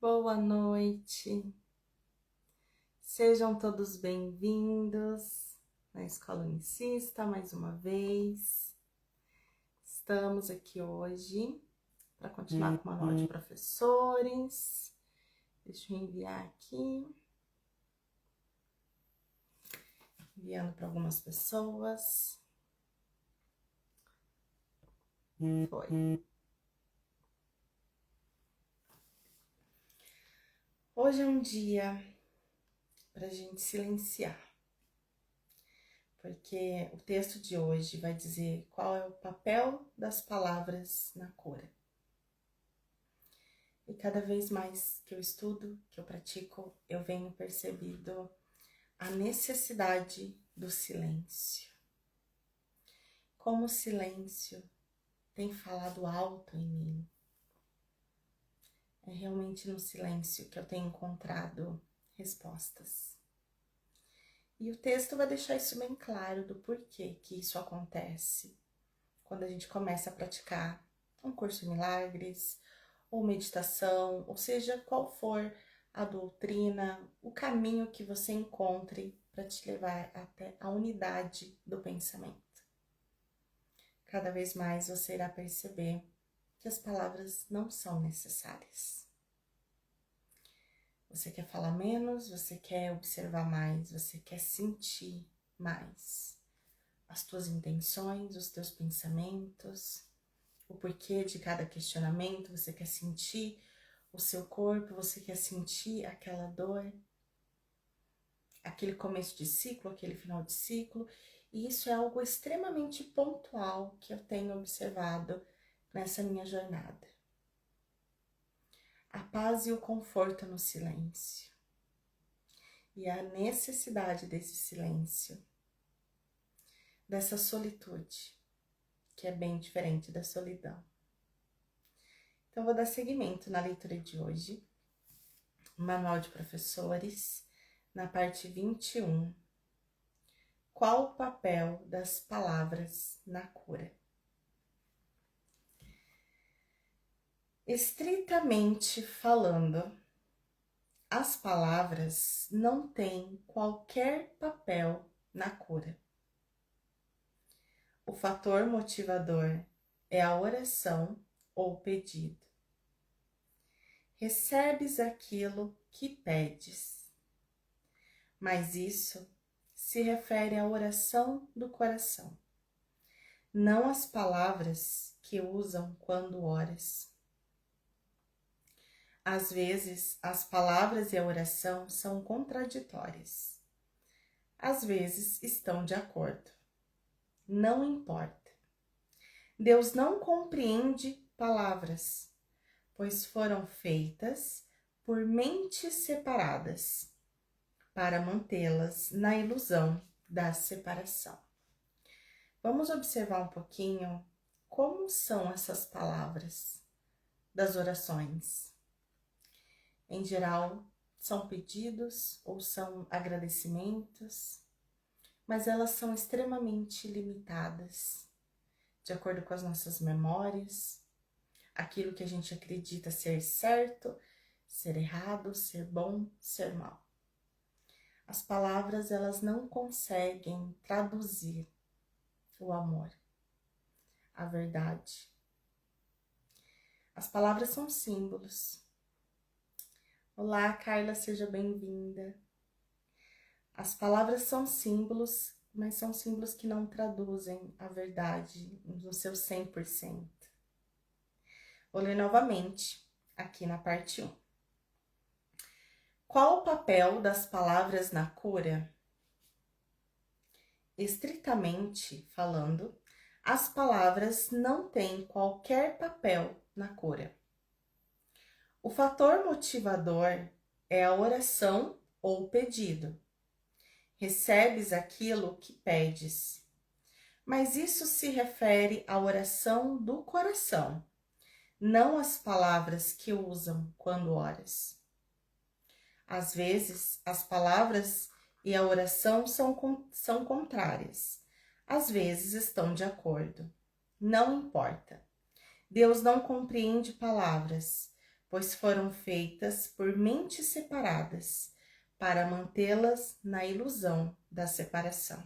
Boa noite, sejam todos bem-vindos na Escola Unicista mais uma vez. Estamos aqui hoje para continuar com o Manual de Professores. Deixa eu enviar aqui, enviando para algumas pessoas. Foi. Hoje é um dia para a gente silenciar, porque o texto de hoje vai dizer qual é o papel das palavras na cura. E cada vez mais que eu estudo, que eu pratico, eu venho percebendo a necessidade do silêncio. Como o silêncio tem falado alto em mim. É realmente no silêncio que eu tenho encontrado respostas. E o texto vai deixar isso bem claro do porquê que isso acontece quando a gente começa a praticar um curso em milagres, ou meditação, ou seja, qual for a doutrina, o caminho que você encontre para te levar até a unidade do pensamento. Cada vez mais você irá perceber que as palavras não são necessárias. Você quer falar menos, você quer observar mais, você quer sentir mais as tuas intenções, os teus pensamentos, o porquê de cada questionamento, você quer sentir o seu corpo, você quer sentir aquela dor, aquele começo de ciclo, aquele final de ciclo, e isso é algo extremamente pontual que eu tenho observado nessa minha jornada. A paz e o conforto no silêncio, e a necessidade desse silêncio, dessa solitude, que é bem diferente da solidão. Então, vou dar seguimento na leitura de hoje, Manual de Professores, na parte 21. Qual o papel das palavras na cura? Estritamente falando, as palavras não têm qualquer papel na cura. O fator motivador é a oração ou pedido. Recebes aquilo que pedes, mas isso se refere à oração do coração, não às palavras que usam quando oras. Às vezes, as palavras e a oração são contraditórias. Às vezes, estão de acordo. Não importa. Deus não compreende palavras, pois foram feitas por mentes separadas, para mantê-las na ilusão da separação. Vamos observar um pouquinho como são essas palavras das orações. Em geral, são pedidos ou são agradecimentos, mas elas são extremamente limitadas, de acordo com as nossas memórias, aquilo que a gente acredita ser certo, ser errado, ser bom, ser mal. As palavras, elas não conseguem traduzir o amor, a verdade. As palavras são símbolos. Olá, Carla, seja bem-vinda. As palavras são símbolos, mas são símbolos que não traduzem a verdade no seu 100%. Vou ler novamente aqui na parte 1. Qual o papel das palavras na cura? Estritamente falando, as palavras não têm qualquer papel na cura. O fator motivador é a oração ou pedido. Recebes aquilo que pedes, mas isso se refere à oração do coração, não às palavras que usam quando oras. Às vezes, as palavras e a oração são contrárias. Às vezes estão de acordo. Não importa. Deus não compreende palavras, pois foram feitas por mentes separadas, para mantê-las na ilusão da separação.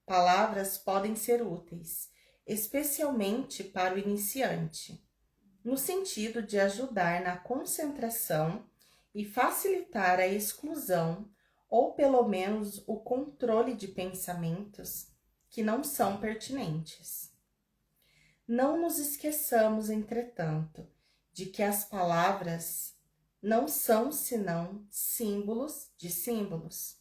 Palavras podem ser úteis, especialmente para o iniciante, no sentido de ajudar na concentração e facilitar a exclusão ou pelo menos o controle de pensamentos que não são pertinentes. Não nos esqueçamos, entretanto, de que as palavras não são senão símbolos de símbolos.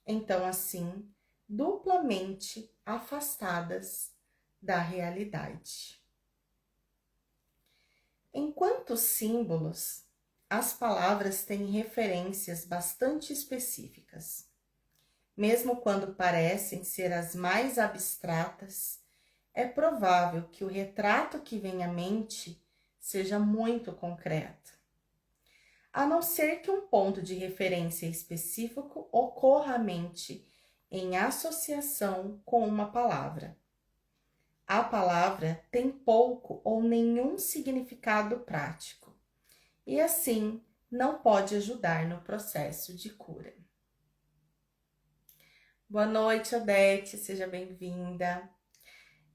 Então, assim, duplamente afastadas da realidade. Enquanto símbolos, as palavras têm referências bastante específicas. Mesmo quando parecem ser as mais abstratas, é provável que o retrato que vem à mente seja muito concreto, a não ser que um ponto de referência específico ocorra à mente em associação com uma palavra. A palavra tem pouco ou nenhum significado prático e, assim, não pode ajudar no processo de cura. Boa noite, Odete, seja bem-vinda.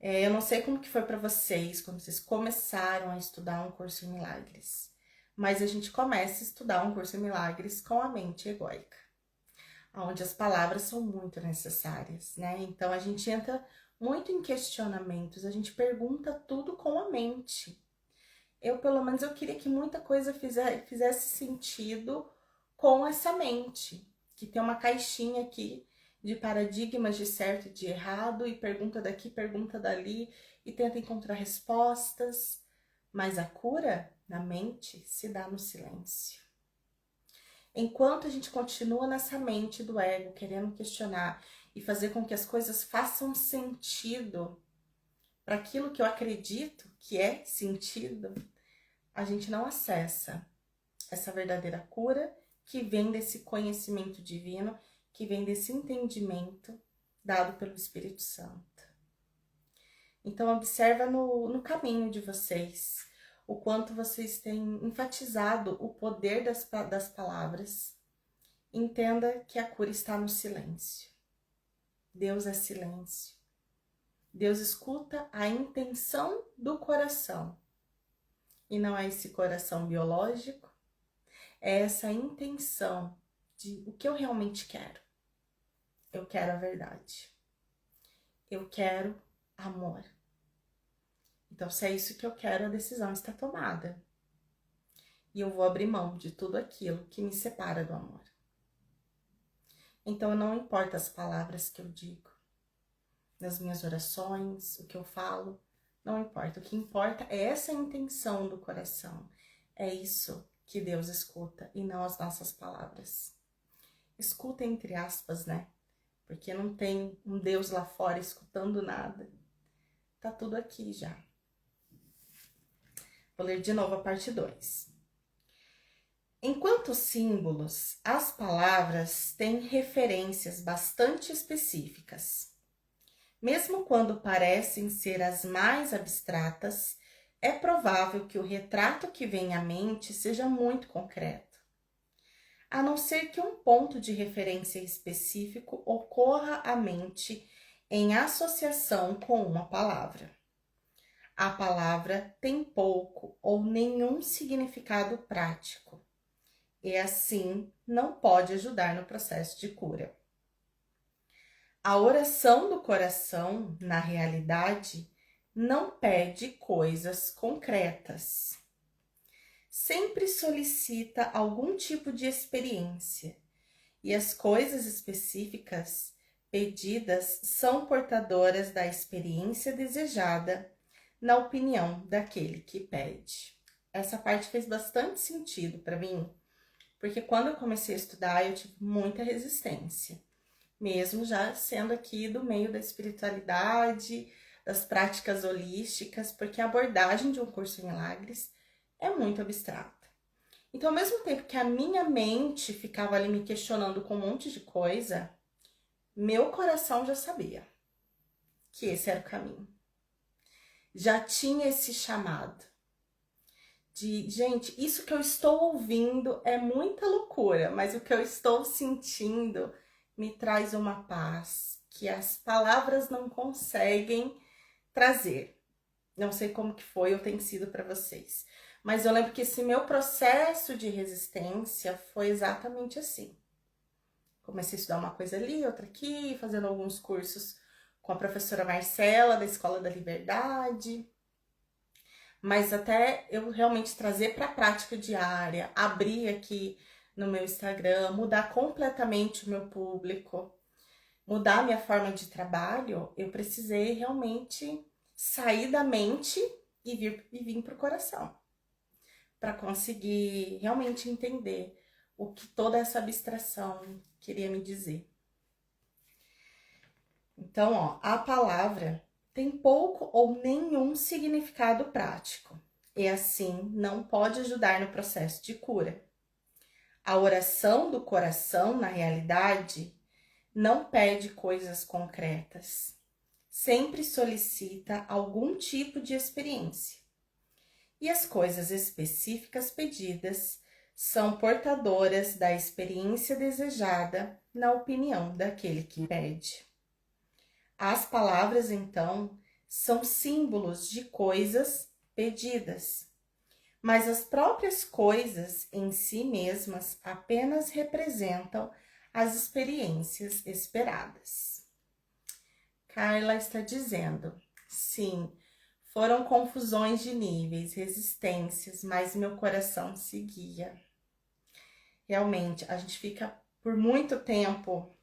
Eu não sei como que foi para vocês quando vocês começaram a estudar um curso em milagres, mas a gente começa a estudar um curso em milagres com a mente egóica, onde as palavras são muito necessárias, né? Então a gente entra muito em questionamentos, a gente pergunta tudo com a mente. Pelo menos, eu queria que muita coisa fizesse sentido com essa mente, que tem uma caixinha aqui de paradigmas de certo e de errado, e pergunta daqui, pergunta dali, e tenta encontrar respostas. Mas a cura na mente se dá no silêncio. Enquanto a gente continua nessa mente do ego, querendo questionar e fazer com que as coisas façam sentido para aquilo que eu acredito que é sentido, a gente não acessa essa verdadeira cura que vem desse conhecimento divino, que vem desse entendimento dado pelo Espírito Santo. Então, observa no caminho de vocês o quanto vocês têm enfatizado o poder das palavras. Entenda que a cura está no silêncio. Deus é silêncio. Deus escuta a intenção do coração. E não é esse coração biológico, é essa intenção de o que eu realmente quero. Eu quero a verdade. Eu quero amor. Então, se é isso que eu quero, a decisão está tomada. E eu vou abrir mão de tudo aquilo que me separa do amor. Então, não importa as palavras que eu digo, nas minhas orações, o que eu falo, não importa. O que importa é essa intenção do coração. É isso que Deus escuta e não as nossas palavras. Escuta entre aspas, né? Porque não tem um Deus lá fora escutando nada. Tá tudo aqui já. Vou ler de novo a parte 2. Enquanto símbolos, as palavras têm referências bastante específicas. Mesmo quando parecem ser as mais abstratas, é provável que o retrato que vem à mente seja muito concreto, a não ser que um ponto de referência específico ocorra à mente em associação com uma palavra. A palavra tem pouco ou nenhum significado prático e, assim, não pode ajudar no processo de cura. A oração do coração, na realidade, não pede coisas concretas. Sempre solicita algum tipo de experiência, e as coisas específicas pedidas são portadoras da experiência desejada, na opinião daquele que pede. Essa parte fez bastante sentido para mim, porque quando eu comecei a estudar, eu tive muita resistência, mesmo já sendo aqui do meio da espiritualidade, das práticas holísticas, porque a abordagem de um curso em milagres é muito abstrata. Então, ao mesmo tempo que a minha mente ficava ali me questionando com um monte de coisa, meu coração já sabia que esse era o caminho. Já tinha esse chamado. gente, isso que eu estou ouvindo é muita loucura, mas o que eu estou sentindo me traz uma paz que as palavras não conseguem trazer. Não sei como que foi ou tem sido para vocês, mas eu lembro que esse meu processo de resistência foi exatamente assim. Comecei a estudar uma coisa ali, outra aqui, fazendo alguns cursos com a professora Marcela, da Escola da Liberdade, mas até eu realmente trazer para a prática diária, abrir aqui no meu Instagram, mudar completamente o meu público, mudar a minha forma de trabalho, eu precisei realmente sair da mente e vir para o coração, para conseguir realmente entender o que toda essa abstração queria me dizer. Então, ó, a palavra tem pouco ou nenhum significado prático e assim não pode ajudar no processo de cura. A oração do coração, na realidade, não pede coisas concretas. Sempre solicita algum tipo de experiência. E as coisas específicas pedidas são portadoras da experiência desejada na opinião daquele que pede. As palavras, então, são símbolos de coisas pedidas, mas as próprias coisas em si mesmas apenas representam as experiências esperadas. Carla está dizendo, sim, foram confusões de níveis, resistências, mas meu coração seguia. Realmente, a gente fica por muito tempo,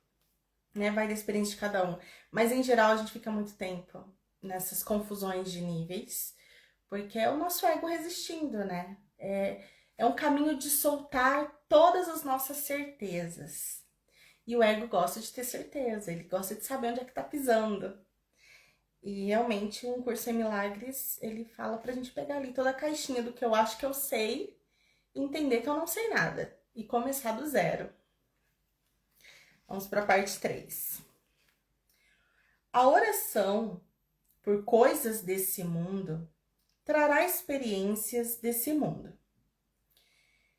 né? Vai da experiência de cada um, mas em geral a gente fica muito tempo nessas confusões de níveis, porque é o nosso ego resistindo, né? É um caminho de soltar todas as nossas certezas. E o ego gosta de ter certeza, ele gosta de saber onde é que tá pisando. E realmente um curso em milagres, ele fala pra gente pegar ali toda a caixinha do que eu acho que eu sei e entender que eu não sei nada e começar do zero. Vamos para a parte 3. A oração por coisas desse mundo trará experiências desse mundo.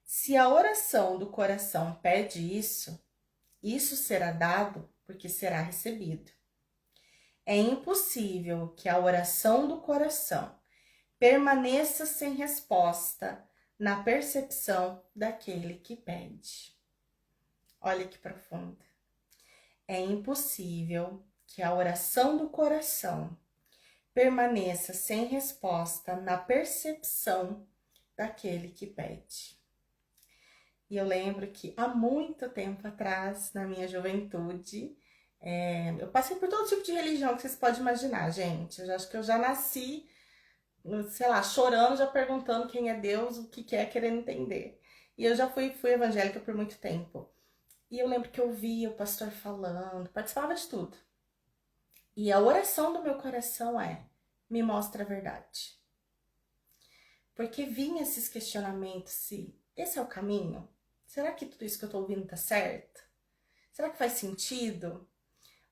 Se a oração do coração pede isso, isso será dado porque será recebido. É impossível que a oração do coração permaneça sem resposta na percepção daquele que pede. Olha que profundo. É impossível que a oração do coração permaneça sem resposta na percepção daquele que pede. E eu lembro que há muito tempo atrás, na minha juventude, eu passei por todo tipo de religião que vocês podem imaginar, gente. Eu acho que eu já nasci, sei lá, chorando, já perguntando quem é Deus, o que é, querendo entender. E eu já fui evangélica por muito tempo. E eu lembro que eu via o pastor falando, participava de tudo. E a oração do meu coração me mostra a verdade. Porque vinha esses questionamentos, se esse é o caminho? Será que tudo isso que eu tô ouvindo tá certo? Será que faz sentido?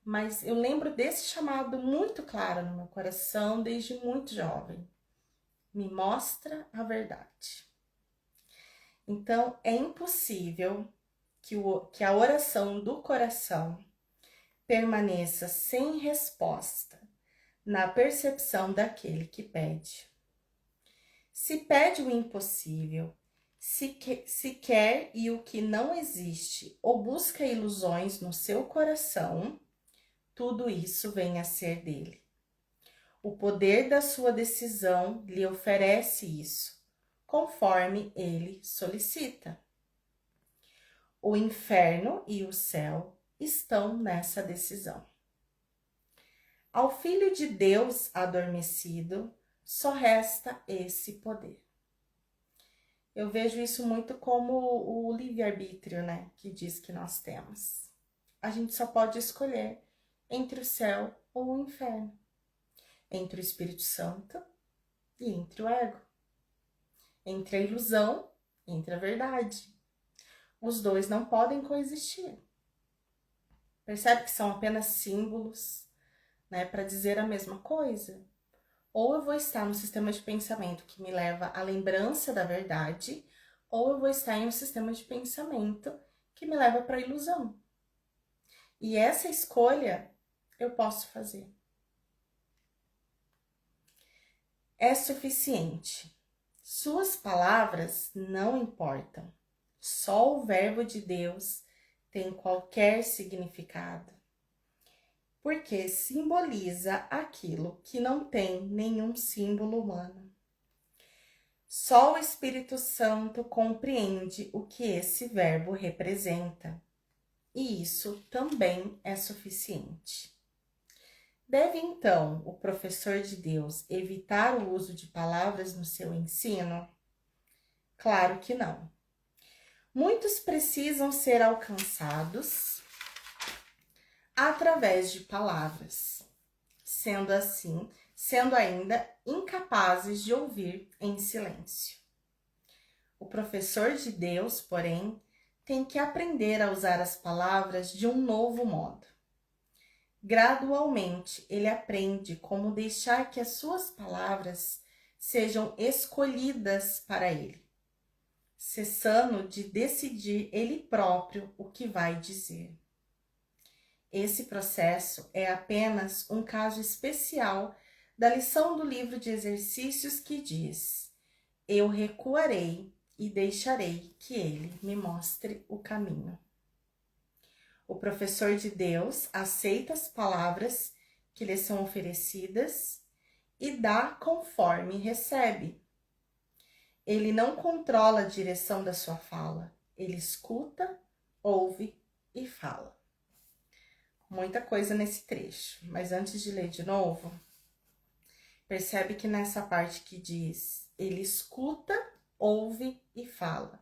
Mas eu lembro desse chamado muito claro no meu coração desde muito jovem. Me mostra a verdade. Então, é impossível que a oração do coração permaneça sem resposta na percepção daquele que pede. Se pede o impossível, se quer e o que não existe, ou busca ilusões no seu coração, tudo isso vem a ser dele. O poder da sua decisão lhe oferece isso, conforme ele solicita. O inferno e o céu estão nessa decisão. Ao Filho de Deus adormecido, só resta esse poder. Eu vejo isso muito como o livre-arbítrio, né, que diz que nós temos. A gente só pode escolher entre o céu ou o inferno, entre o Espírito Santo e entre o ego, entre a ilusão e entre a verdade. Os dois não podem coexistir. Percebe que são apenas símbolos, né, para dizer a mesma coisa? Ou eu vou estar no sistema de pensamento que me leva à lembrança da verdade, ou eu vou estar em um sistema de pensamento que me leva para a ilusão. E essa escolha eu posso fazer. É suficiente. Suas palavras não importam. Só o verbo de Deus tem qualquer significado. Porque simboliza aquilo que não tem nenhum símbolo humano. Só o Espírito Santo compreende o que esse verbo representa, e isso também é suficiente. Deve então o professor de Deus evitar o uso de palavras no seu ensino? Claro que não. Muitos precisam ser alcançados através de palavras, sendo ainda incapazes de ouvir em silêncio. O professor de Deus, porém, tem que aprender a usar as palavras de um novo modo. Gradualmente, ele aprende como deixar que as suas palavras sejam escolhidas para ele, cessando de decidir ele próprio o que vai dizer. Esse processo é apenas um caso especial da lição do livro de exercícios que diz: eu recuarei e deixarei que ele me mostre o caminho. O professor de Deus aceita as palavras que lhe são oferecidas e dá conforme recebe. Ele não controla a direção da sua fala, ele escuta, ouve e fala. Muita coisa nesse trecho, mas antes de ler de novo, percebe que nessa parte que diz ele escuta, ouve e fala,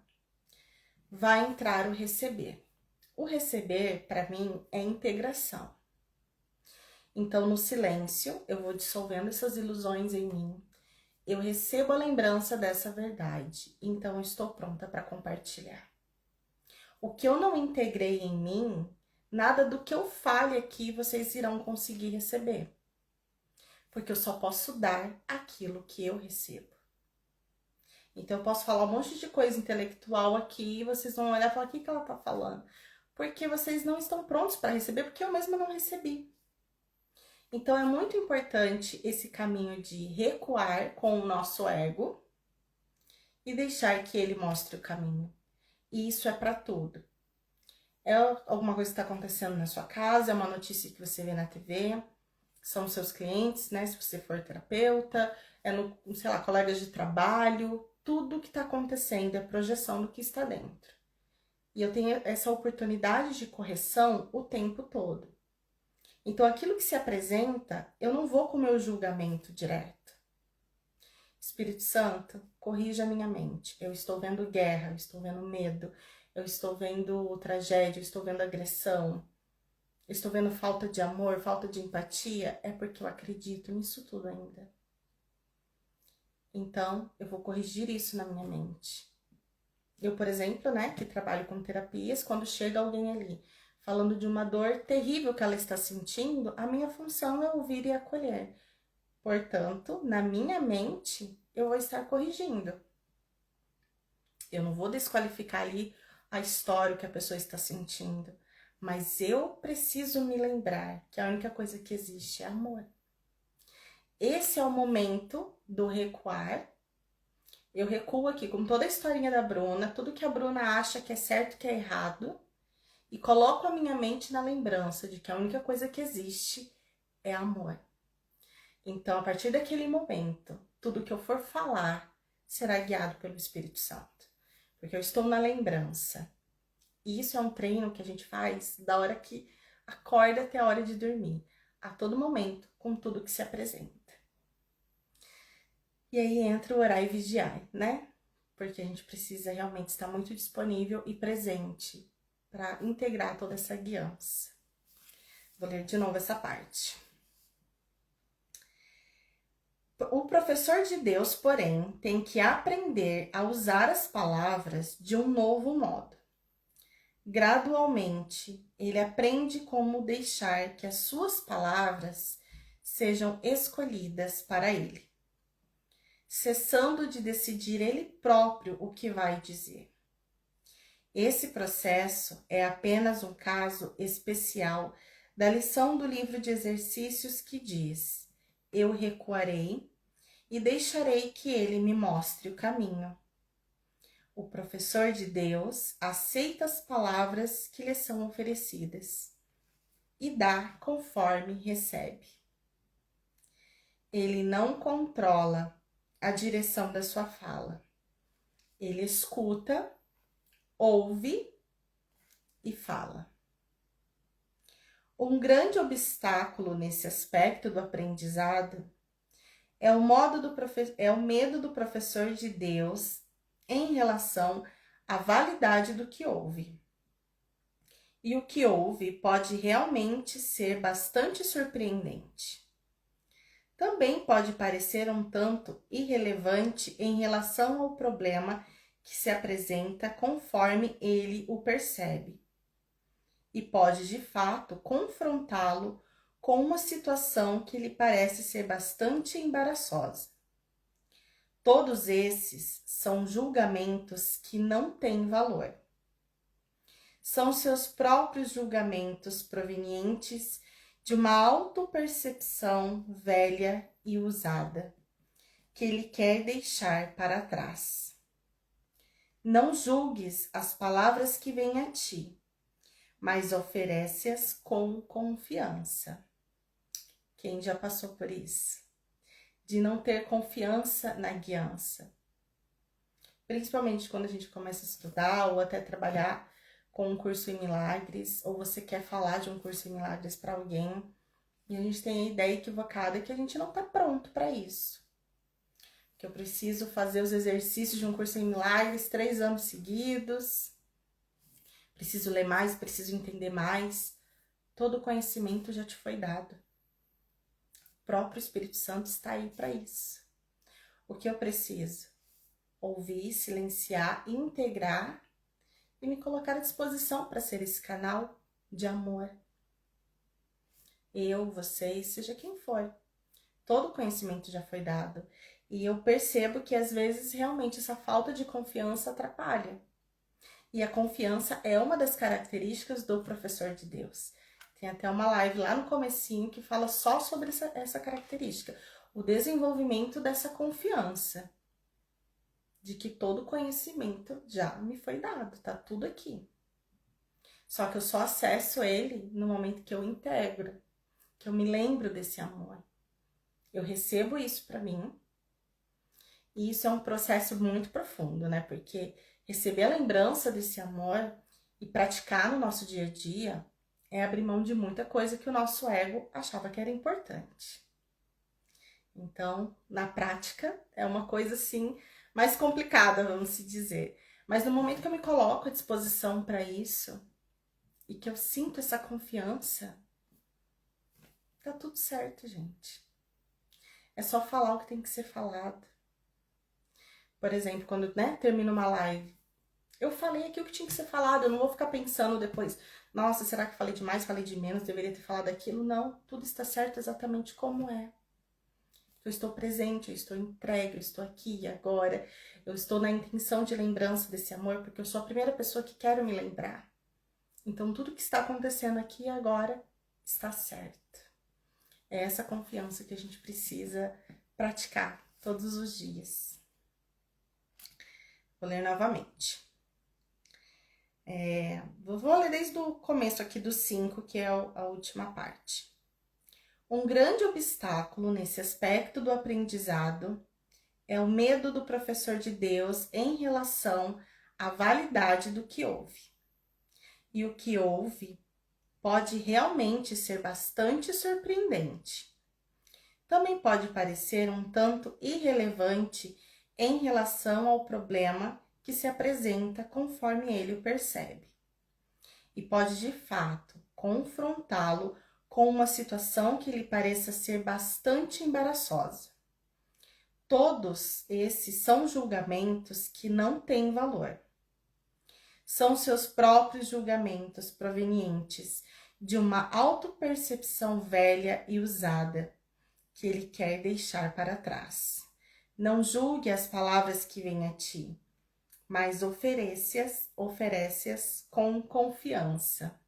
vai entrar o receber. O receber, para mim, é integração. Então, no silêncio, eu vou dissolvendo essas ilusões em mim, eu recebo a lembrança dessa verdade, então eu estou pronta para compartilhar. O que eu não integrei em mim, nada do que eu fale aqui vocês irão conseguir receber. Porque eu só posso dar aquilo que eu recebo. Então eu posso falar um monte de coisa intelectual aqui e vocês vão olhar e falar: o que ela tá falando? Porque vocês não estão prontos para receber, porque eu mesma não recebi. Então é muito importante esse caminho de recuar com o nosso ego e deixar que ele mostre o caminho. E isso é para tudo. É alguma coisa que está acontecendo na sua casa, é uma notícia que você vê na TV, são seus clientes, né? Se você for terapeuta, é no, sei lá, colegas de trabalho, tudo que está acontecendo é projeção do que está dentro. E eu tenho essa oportunidade de correção o tempo todo. Então, aquilo que se apresenta, eu não vou com o meu julgamento direto. Espírito Santo, corrija a minha mente. Eu estou vendo guerra, eu estou vendo medo, eu estou vendo tragédia, eu estou vendo agressão, eu estou vendo falta de amor, falta de empatia. É porque eu acredito nisso tudo ainda. Então, eu vou corrigir isso na minha mente. Eu, por exemplo, né, que trabalho com terapias, quando chega alguém ali falando de uma dor terrível que ela está sentindo, a minha função é ouvir e acolher. Portanto, na minha mente, eu vou estar corrigindo. Eu não vou desqualificar ali a história que a pessoa está sentindo, mas eu preciso me lembrar que a única coisa que existe é amor. Esse é o momento do recuar. Eu recuo aqui com toda a historinha da Bruna, tudo que a Bruna acha que é certo e que é errado, e coloco a minha mente na lembrança de que a única coisa que existe é amor. Então, a partir daquele momento, tudo que eu for falar será guiado pelo Espírito Santo, porque eu estou na lembrança. E isso é um treino que a gente faz da hora que acorda até a hora de dormir, a todo momento, com tudo que se apresenta. E aí entra o orar e vigiar, né? Porque a gente precisa realmente estar muito disponível e presente para integrar toda essa guiança. Vou ler de novo essa parte. O professor de Deus, porém, tem que aprender a usar as palavras de um novo modo. Gradualmente, ele aprende como deixar que as suas palavras sejam escolhidas para ele, cessando de decidir ele próprio o que vai dizer. Esse processo é apenas um caso especial da lição do livro de exercícios que diz: eu recuarei e deixarei que ele me mostre o caminho. O professor de Deus aceita as palavras que lhe são oferecidas e dá conforme recebe. Ele não controla a direção da sua fala. Ele escuta, ouve e fala. Um grande obstáculo nesse aspecto do aprendizado é o medo do professor de Deus em relação à validade do que ouve. E o que ouve pode realmente ser bastante surpreendente. Também pode parecer um tanto irrelevante em relação ao problema que se apresenta conforme ele o percebe. E pode, de fato, confrontá-lo com uma situação que lhe parece ser bastante embaraçosa. Todos esses são julgamentos que não têm valor. São seus próprios julgamentos provenientes de uma autopercepção velha e usada, que ele quer deixar para trás. Não julgues as palavras que vêm a ti, mas oferece-as com confiança. Quem já passou por isso? De não ter confiança na guiança. Principalmente quando a gente começa a estudar ou até trabalhar com um curso em milagres, ou você quer falar de um curso em milagres para alguém, e a gente tem a ideia equivocada que a gente não está pronto para isso. Que eu preciso fazer os exercícios de um curso em milagres 3 anos seguidos, preciso ler mais, preciso entender mais. Todo o conhecimento já te foi dado. O próprio Espírito Santo está aí para isso. O que eu preciso? Ouvir, silenciar, integrar e me colocar à disposição para ser esse canal de amor. Eu, vocês, seja quem for. Todo o conhecimento já foi dado. E eu percebo que às vezes realmente essa falta de confiança atrapalha. E a confiança é uma das características do professor de Deus. Tem até uma live lá no comecinho que fala só sobre essa característica. O desenvolvimento dessa confiança. De que todo conhecimento já me foi dado, tá tudo aqui. Só que eu só acesso ele no momento que eu integro, que eu me lembro desse amor. Eu recebo isso para mim. E isso é um processo muito profundo, né? Porque receber a lembrança desse amor e praticar no nosso dia a dia é abrir mão de muita coisa que o nosso ego achava que era importante. Então, na prática, é uma coisa assim mais complicada, vamos se dizer. Mas no momento que eu me coloco à disposição para isso e que eu sinto essa confiança, tá tudo certo, gente. É só falar o que tem que ser falado. Por exemplo, quando termino uma live, eu falei aqui o que tinha que ser falado, eu não vou ficar pensando depois, nossa, será que falei demais, falei de menos, deveria ter falado aquilo? Não, tudo está certo exatamente como é. Eu estou presente, eu estou entregue, eu estou aqui agora, eu estou na intenção de lembrança desse amor, porque eu sou a primeira pessoa que quero me lembrar. Então, tudo que está acontecendo aqui agora está certo. É essa confiança que a gente precisa praticar todos os dias. Vou ler novamente. Vou ler desde o começo aqui do 5, que é a última parte. Um grande obstáculo nesse aspecto do aprendizado é o medo do professor de Deus em relação à validade do que ouve. E o que ouve pode realmente ser bastante surpreendente. Também pode parecer um tanto irrelevante em relação ao problema que se apresenta conforme ele o percebe. E pode, de fato, confrontá-lo com uma situação que lhe pareça ser bastante embaraçosa. Todos esses são julgamentos que não têm valor. São seus próprios julgamentos provenientes de uma autopercepção velha e usada, que Ele quer deixar para trás. Não julgue as palavras que vêm a ti, mas oferece-as com confiança.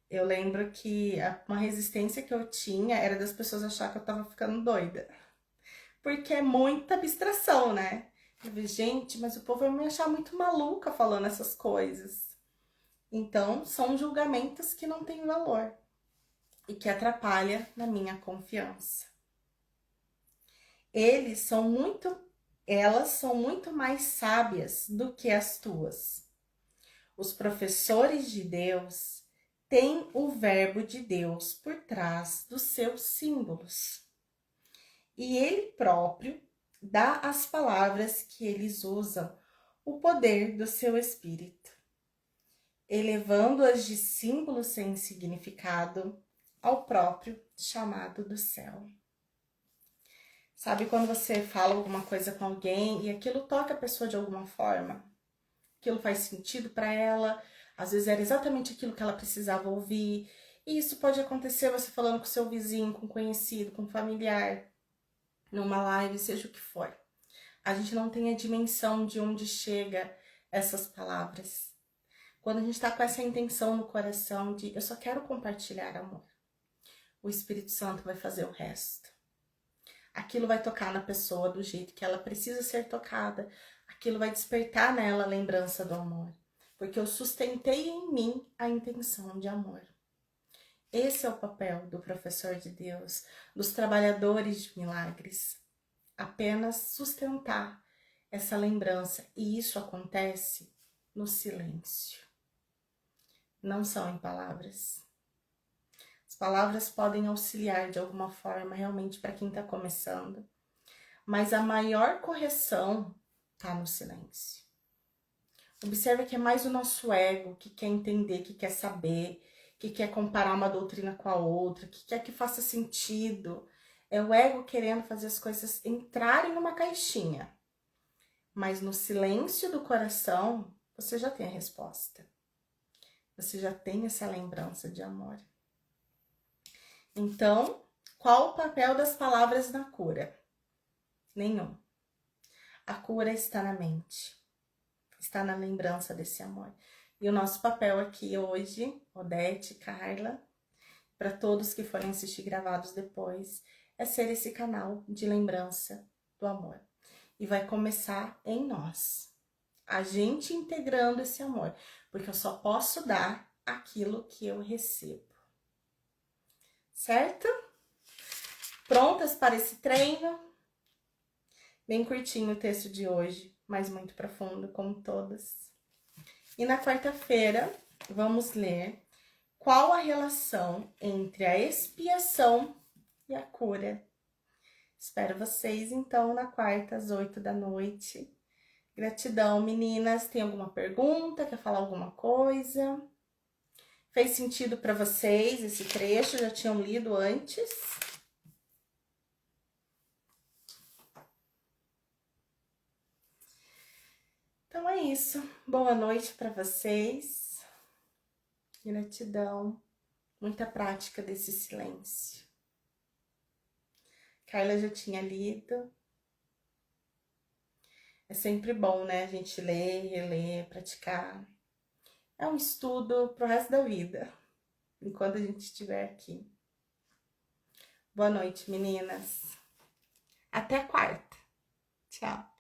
Eu lembro que uma resistência que eu tinha era das pessoas achar que eu tava ficando doida. Porque é muita abstração, né? Eu falei, gente, mas o povo vai me achar muito maluca falando essas coisas. Então, são julgamentos que não têm valor e que atrapalham na minha confiança. Elas são muito mais sábias do que as tuas. Os professores de Deus têm o verbo de Deus por trás dos seus símbolos. E Ele próprio dá às palavras que eles usam o poder do seu espírito, elevando-as de símbolos sem significado ao próprio chamado do céu. Sabe quando você fala alguma coisa com alguém e aquilo toca a pessoa de alguma forma? Aquilo faz sentido para ela, às vezes era exatamente aquilo que ela precisava ouvir. E isso pode acontecer você falando com seu vizinho, com conhecido, com familiar, numa live, seja o que for. A gente não tem a dimensão de onde chega essas palavras. Quando a gente está com essa intenção no coração de eu só quero compartilhar amor, o Espírito Santo vai fazer o resto. Aquilo vai tocar na pessoa do jeito que ela precisa ser tocada. Aquilo vai despertar nela a lembrança do amor. Porque eu sustentei em mim a intenção de amor. Esse é o papel do professor de Deus, dos trabalhadores de milagres. Apenas sustentar essa lembrança. E isso acontece no silêncio. Não são em palavras. As palavras podem auxiliar de alguma forma realmente para quem está começando. Mas a maior correção está no silêncio. Observa que é mais o nosso ego que quer entender, que quer saber, que quer comparar uma doutrina com a outra, que quer que faça sentido. É o ego querendo fazer as coisas entrarem numa caixinha. Mas no silêncio do coração, você já tem a resposta. Você já tem essa lembrança de amor. Então, qual o papel das palavras na cura? Nenhum. A cura está na mente. Está na lembrança desse amor. E o nosso papel aqui hoje, Odete, Carla, para todos que forem assistir gravados depois, é ser esse canal de lembrança do amor. E vai começar em nós. A gente integrando esse amor. Porque eu só posso dar aquilo que eu recebo. Certo? Prontas para esse treino? Bem curtinho o texto de hoje, mas muito profundo, como todas. E na quarta-feira, vamos ler qual a relação entre a expiação e a cura. Espero vocês, então, na quarta, às 8 da noite. Gratidão, meninas. Tem alguma pergunta? Quer falar alguma coisa? Fez sentido para vocês esse trecho? Já tinham lido antes? Então é isso. Boa noite para vocês. Gratidão. Muita prática desse silêncio. Carla já tinha lido. É sempre bom, né? A gente ler, reler, praticar. É um estudo pro resto da vida, enquanto a gente estiver aqui. Boa noite, meninas. Até quarta. Tchau.